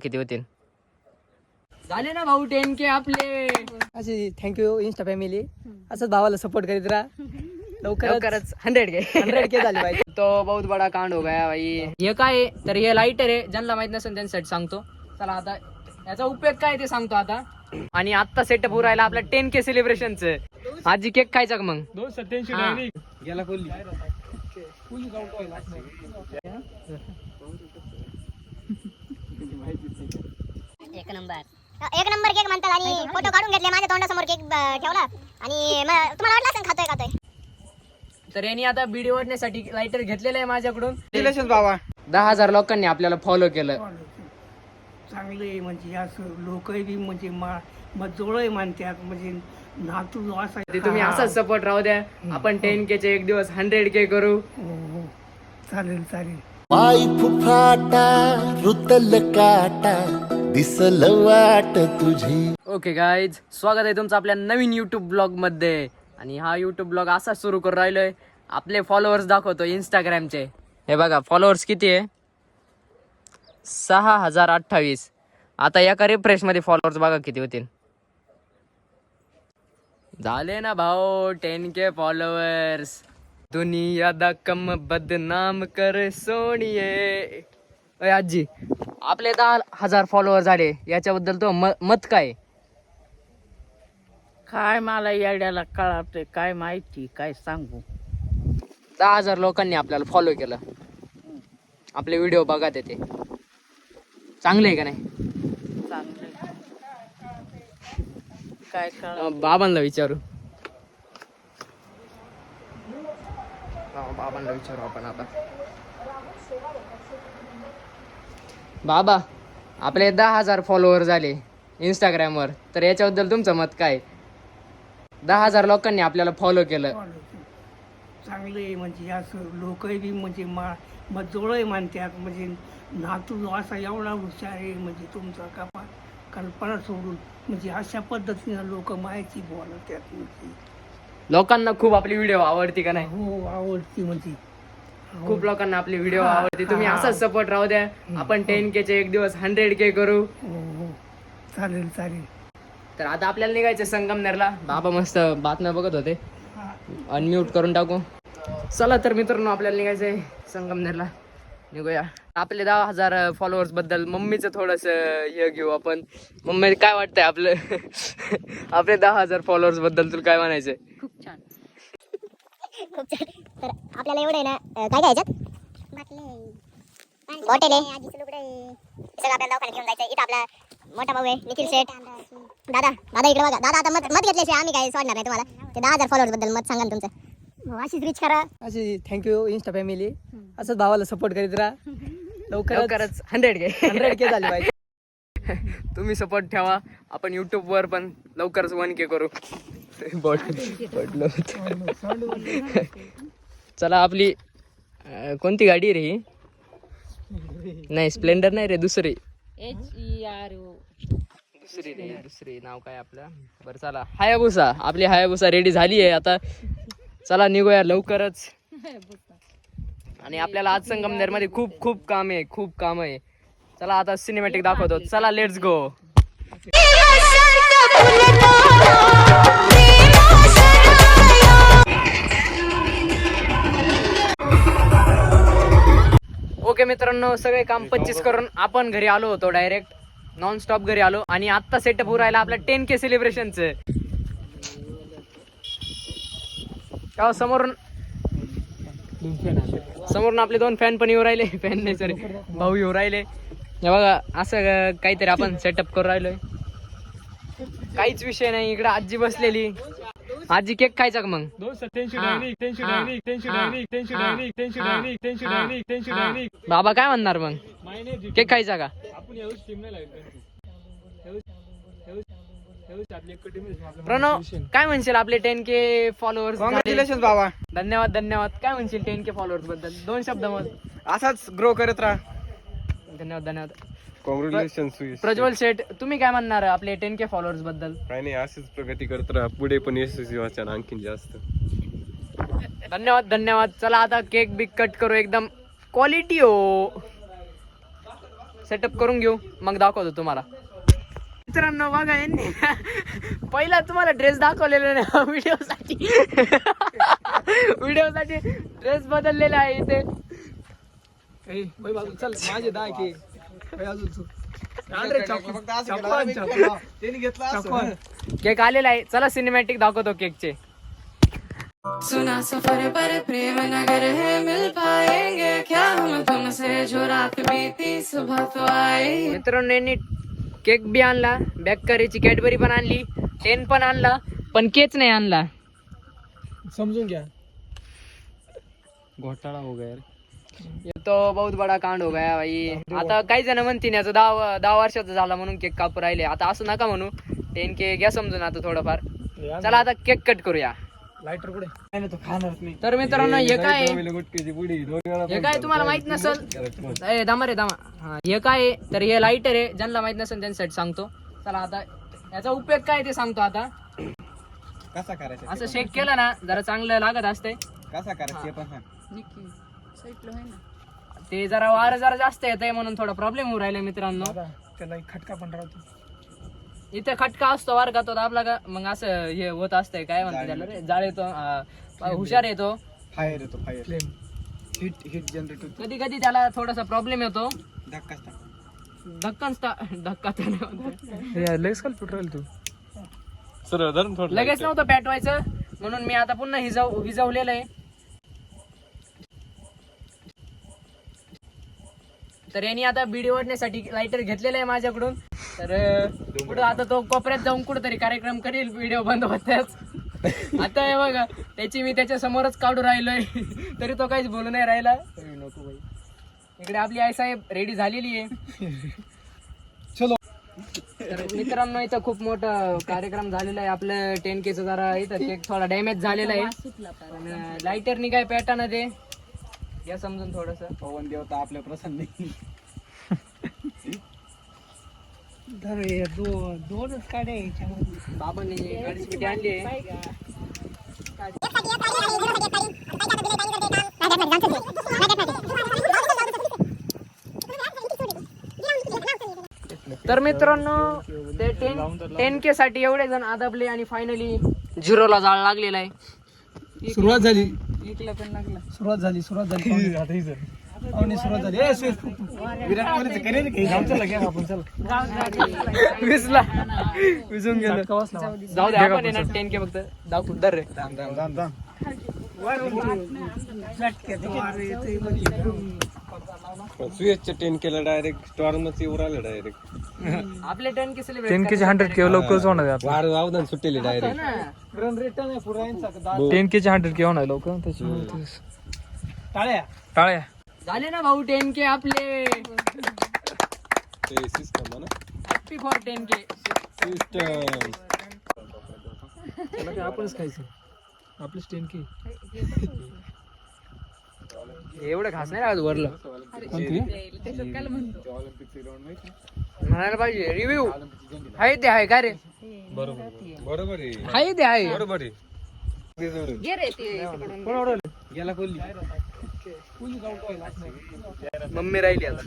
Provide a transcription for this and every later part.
किती होतील झाले ना भाऊ 10K आपले. अशी थँक्यू इंस्टा फॅमिली. असंच भावाला सपोर्ट करीत राहा. लवकरच 100K झाली पाहिजे. तो बहुत बडा कांड हो गया भाई. हे काय आहे? तर हे लाईटर आहे. ज्यांना माहित नसेल त्यांच्यासाठी सांगतो. चला आता याचा उपयोग काय ते सांगतो आता. आणि आता सेटअप उरायला आपला 10K सेलिब्रेशनचं. आजी केक खायचा का मग? 287 गेला खोली. एक नंबर केक म्हणतात आणि फोटो काढून घेतले माझ्या तोंडासमोर केक ठेवला आणि तुम्हाला वाटलं असेल खातोय. तर यांनी आता बीडी ओढण्यासाठी लाईटर घेतलेलं आहे माझ्याकडून. रिलेशन बाबा 10,000 लोकांनी आपल्याला फॉलो केलं. चांगले म्हणजे असं लोकही बी म्हणजे जोळही मानतात म्हणजे नातू असा ते तुम्ही असाच सपोर्ट राहू द्या. आपण 10K चे एक दिवस 100K करू. चालेल चालेल. पाय फुफाटा रुतल काटा दिसल वाट तुझी. ओके गाईज, स्वागत आहे तुमचं आपल्या नवीन युट्यूब ब्लॉग मध्ये. आणि हा युट्यूब ब्लॉग असा सुरू करून राहिलोय. आपले फॉलोअर्स दाखवतो इंस्टाग्रामचे. हे बघा फॉलोअर्स किती आहे, 6,028. आता एका रिफ्रेश मध्ये फॉलोअर्स बघा किती होतील. झाले ना भाऊ 10K फॉलोअर्स. दुनिया दा कम बदनाम कर सोनिये. अय आजी, आपले 10,000 फॉलोअर झाले, याच्याबद्दल तो मत काय? काय मला येड्याला कळतंय काय माहिती काय सांगू. 10,000 लोकांनी आपल्याला फॉलो केलं. आपले व्हिडिओ बघा ते चांगले आहे का नाही? चांगलं काय कळ. बाबांना विचारू. बाबांना विचारू आपण आता. बाबा, आपले 10,000 फॉलोअर झाले इंस्टाग्रामवर, तर याच्याबद्दल तुमचं मत काय? 10,000 लोकांनी आपल्याला फॉलो केलं. चांगले म्हणजे असं लोकही बी म्हणजे जोळही मानतात म्हणजे नातू असा एवढा हुशार आहे म्हणजे तुमचा कल्पना सोडून म्हणजे अशा पद्धतीने लोक माहिती बोलतात म्हणजे. लोकांना खूप आपली व्हिडिओ आवडती का नाही? हो आवडती म्हणजे खूप लोकांना आपली व्हिडिओ आवडते. तुम्ही असाच सपोर्ट राहू द्या. आपण 10K चे एक दिवस 100K करू. हो चालेल चालेल. तर आता आपल्याला निघायचं संगमनेरला. बाबा मस्त बातम्या बघत होते, अनम्यूट करून टाकू. चला तर मित्रांनो, आपल्याला निघायचंय संगमनेरला. निघूया. आपले 10,000 फॉलोअर्स बद्दल मम्मीचं थोडस हे घेऊ आपण. मम्मी काय वाटतंय आपलं आपले 10,000 फॉलोअर्स बद्दल तुला काय म्हणायचंय? खूप छान. तर आपल्याला एवढं आहे ना काय काय ह्याच्यात हॉटेल आहे सगळं आपल्याला दवाखान्यात घेऊन जायचं. इथं आपला मोठा भाऊ आहे निखिल शेठ. दादा इकडे बघा. दादा आता मत घेतल्याशिवाय आम्ही काही सोडणार नाही तुम्हाला. ते 10,000 फॉलोअर्स बद्दल मत सांगा ना तुमचं. अशीच रीच करा. अशी थँक्यू इंस्टा फॅमिली. असंच भावाला सपोर्ट करीत राहा. लवकरच 100K झाली पाहिजे. तुम्ही सपोर्ट ठेवा. आपण युट्यूब वर पण लवकरच 1K करू. चला, आपली कोणती गाडी रे ही? नाही स्प्लेंडर नाही रे, दुसरी दुसरी नाव काय आपलं? बरं चला, हायाबुसा. आपली हायाबुसा रेडी झाली आहे आता. चला निघूया लवकरच. आणि आपल्याला आज संगमनेर मध्ये खूप खूप काम आहे. चला आता सिनेमॅटिक दाखवतो. चला लेट्स गो. ओके मित्रांनो, सगळे काम 25 करून आपण घरी आलो होतो. डायरेक्ट नॉन स्टॉप घरी आलो. आणि आता सेटअप उरायला आपल्या 10K सेलिब्रेशनचं. समोरून आपले 2 फॅन पण येऊ राहिले. फॅन नाही सॉरी, भाऊ येऊ राहिले. हे बघा, असं काहीतरी आपण सेटअप करून राहिलोय. काहीच विषय नाही. इकडे आजी बसलेली. आजी केक खायचा का मग? 287 बाबा काय म्हणणार मग? केक खायचा का? प्रणव काय म्हणशील आपले 10K फॉलोअर्स? कॉंग्रॅच्युलेशन बाबा. धन्यवाद. काय म्हणशील 10K फॉलोअर्स बद्दल? 2 शब्द मग. असाच ग्रो करत राहा. धन्यवाद. कॉंग्रॅच्युलेशन. प्रज्वल शेठ, तुम्ही काय म्हणणार आपले 10K फॉलोअर्स बद्दल? काय नाही, अशीच प्रगती करत राहा. पुढे पण यशस्वी व्हायचं आणखीन जास्त. धन्यवाद. चला आता केक बिक कट करू. एकदम क्वालिटी हो. सेटअप करून घेऊ, मग दाखवतो तुम्हाला. मित्रांनो बघा, यांनी पहिला तुम्हाला ड्रेस दाखवलेला नाही व्हिडिओसाठी. व्हिडिओसाठी ड्रेस बदललेला आहे इथे. चल माझे दाय की केक आलेला आहे, चला सिनेमॅटिक दाखवतो केकचे. सुना सफर पर प्रेम नगर है मिल पाएंगे क्या हम तुमसे जो रात बीती सुबह तो आए. मित्रांनो यांनी केक बी आणला, बेकरीची कॅडबरी पण आणली, 10 पण आणला, पण केच नाही आणला. समजून घ्या. घोटाळा हो गया. ये तो बहुत बडा कांड हो गया भाई. आता काही जण म्हणतील याचं 10 वर्षाचा झाला म्हणून केक कापू राहिले. आता असं नका म्हणू, 10K घ्या समजून आता थोडंफार. चला आता केक कट करूया. लायटर कुठे नाही तो खाणारच नाही. तर मित्रांनो हे काय आहे? गुटकेची पुडी 2 वेळा हे काय तुम्हाला माहित नसल, दामा रे दामा. हा हे काय आहे? तर हे लायटर आहे. ज्यांना माहित नसेल त्यांच्यासाठी सांगतो. चला आता याचा उपयोग काय ते सांगतो. आता कसा करायचा, असं शेक केलं ना जरा चांगलं लागत असतंय. कसा करायचं पण सांग. ते जरा वारं जरा जास्त येत आहे म्हणून थोडा प्रॉब्लेम होऊ राहिला मित्रांनो. त्याला एक खटका पण राहतो. इथे खटका असतो वार का तो दाबला का मग असं हे होत असतंय. काय म्हणते त्याला रे, जाळ येतो, हुशार येतो, फायर येतो, फायर हिट जनरेटर. कधी कधी त्याला थोडासा प्रॉब्लेम येतो. धक्का धक्का तर नाही होत. लगेच काल पेट्रोल तू सरळ धरून थोडं लगेच नव्हतं पेटवायचं म्हणून मी आता पुन्हा हिजवलेलं आहे. तर यांनी आता बीडी ओढण्यासाठी लायटर घेतलेला आहे माझ्याकडून. तर कुठं आता तो कोपऱ्यात जाऊन कुठंतरी कार्यक्रम करेल व्हिडिओ बंद होत्याच. आता हे बघा, त्याची मी त्याच्या समोरच काढू राहिलोय तरी तो काहीच बोलू नाही राहिला. नको बाई. इकडे आपली आई साहेब रेडी झालेली आहे. तर मित्रांनो इथं खूप मोठा कार्यक्रम झालेला आहे. आपलं 10Kचं जरा इथं केक थोडा डॅमेज झालेला आहे. पण लायटरनी काय पेटाना ते या समजून थोडस. पवन देवता आपल्या प्रसन्न. दोनच काढे याच्यामध्ये. बाबांनी गाडीची पेटी आणली आहे. तर मित्रांनो ते 10K साठी एवढे जण आदबले आणि फायनली 0ला जाळ लागलेला आहे. सुरुवात झाली. एकला पण लागला. सुरुवात झाली. विराट कोहलीचं करेल की आपण. चल विसला विसून गेलं. जाऊ दे, आपण येणार 10K फक्त दाखवू दर रे. सुयशच्या 10Kला डायरेक्ट स्टॉर्मच येऊ राहिलं डायरेक्ट. आपले 10K सेलिब्रेट 10Kचे 100K लवकरच होणार आहे. वार अवधान सुटेली डायरेक्ट. रन रिटर्न आहे पुरा यांचा. 10Kचे 100K होणार लवकर त्याच्यामुळे टाळ्या टाळ्या झाले ना भाऊ 10K आपले. सिस्टम ना, हॅपी फॉर 10K. सिस्टम. आपणच खायचं. आपलं 10K एवढं खास नाही राहत वरलं. म्हणायला पाहिजे रिव्ह्यू आहे ते आहे का रे. बरोबर आहे, आहे ते आहे. बरोबर आहे. गेला कोहली. मम्मी राहिली आता.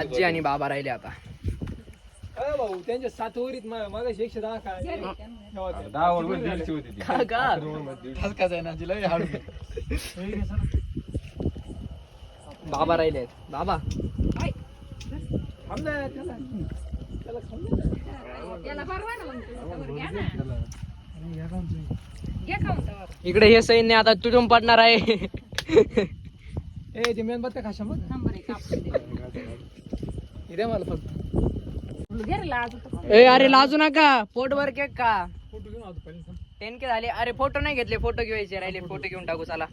आजी आणि बाबा राहिले आता. भाऊ त्यांच्या 7 ओव्हरीत मागाशी 110 काय 10 ओव्हर 150 होती ती. बाबा राहिले आहेत. बाबा इकडे हे सैन्य आता तुटून पडणार आहे. ए ते मेणबत्त्या खाशा मग इथे मला फक्त ए अरे लाजू नका. पोटभर केक का. 10K झाले. अरे फोटो नाही घेतले, फोटो घ्यायचे राहिले. फोटो घेऊन टाकू चला.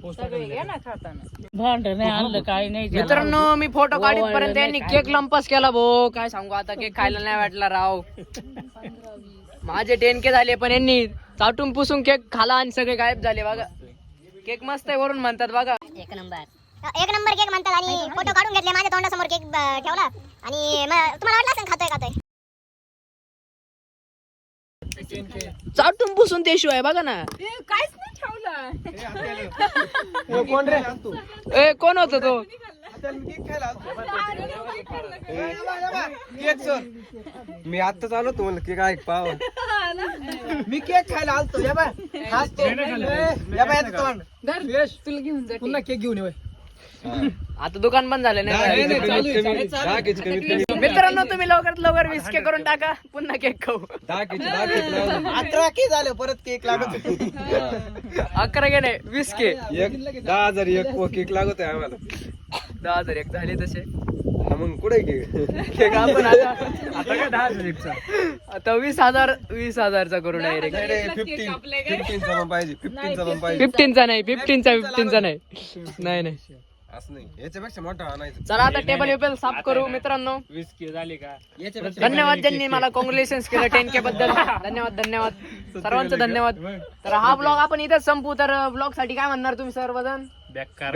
भांड नाही आणलं काय नाही. मित्रांनो मी फोटो काढीत पर्यंत यांनी केक लंपास केला भो. काय सांगू आता, केक खायला नाही वाटला राव. माझे 10K झाले पण यांनी चाटून पुसून केक खाला आणि सगळे गायब झाले. बघा केक मस्त आहे वरून म्हणतात बघा. एक नंबर केक म्हणतात. आणि फोटो काढून घेतले, माझ्या तोंडासमोर केक ठेवला आणि तुम्हाला वाटलं असं खातोय चाटून पुसून ते शिवाय बघा ना. काहीच नाही ठेवलं. ए कोण होत तो? मी आत्ताच आलो तुम्हाला केक आहे पाव. मी केक खायला आलतो या बाय तुला घेऊन जा. पुन्हा केक घेऊन ये. आता दुकान बंद झालं नाही. मित्रांनो तुम्ही लवकरात लवकर 20 के करून टाका, पुन्हा केक खाऊ. 11 के झाले परत केक लागत 11 के नाही 20 के. 10,000 एक केक लागत आहे आम्हाला. 10,000 एक झाले तसे. हा मग कुठे केक? केक आपण आता काय 10,000 आता 20,000चा करू डायरेक्ट. 15चा पण पाहिजे. 15चा पण पाहिजे. 15चा नाही 15चा नाही. नाही असं नाही, याच्यापेक्षा मोठा आणायचं. चला आता टेबल वेबल साफ करू मित्रांनो. धन्यवाद ज्यांनी मला कॉंग्रॅच्युलेशन्स केलं 10K बद्दल. धन्यवाद सर्वांचं धन्यवाद. तर हा ब्लॉग आपण इथेच संपू. तर ब्लॉग साठी काय म्हणणार तुम्ही सर्वजण? बेकार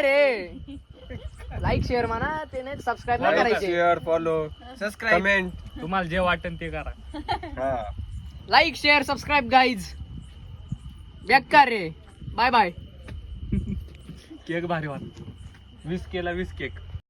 रे. लाईक शेअर म्हणा, ते नाही सबस्क्राईब नाही करायचे. Share follow comment. तुम्हाला जे वाटेल ते करा. हा लाईक शेअर सबस्क्राईब गाईज. बेकार रे. Bye bye. केक भारी वाटत. 20 केला 20 केक.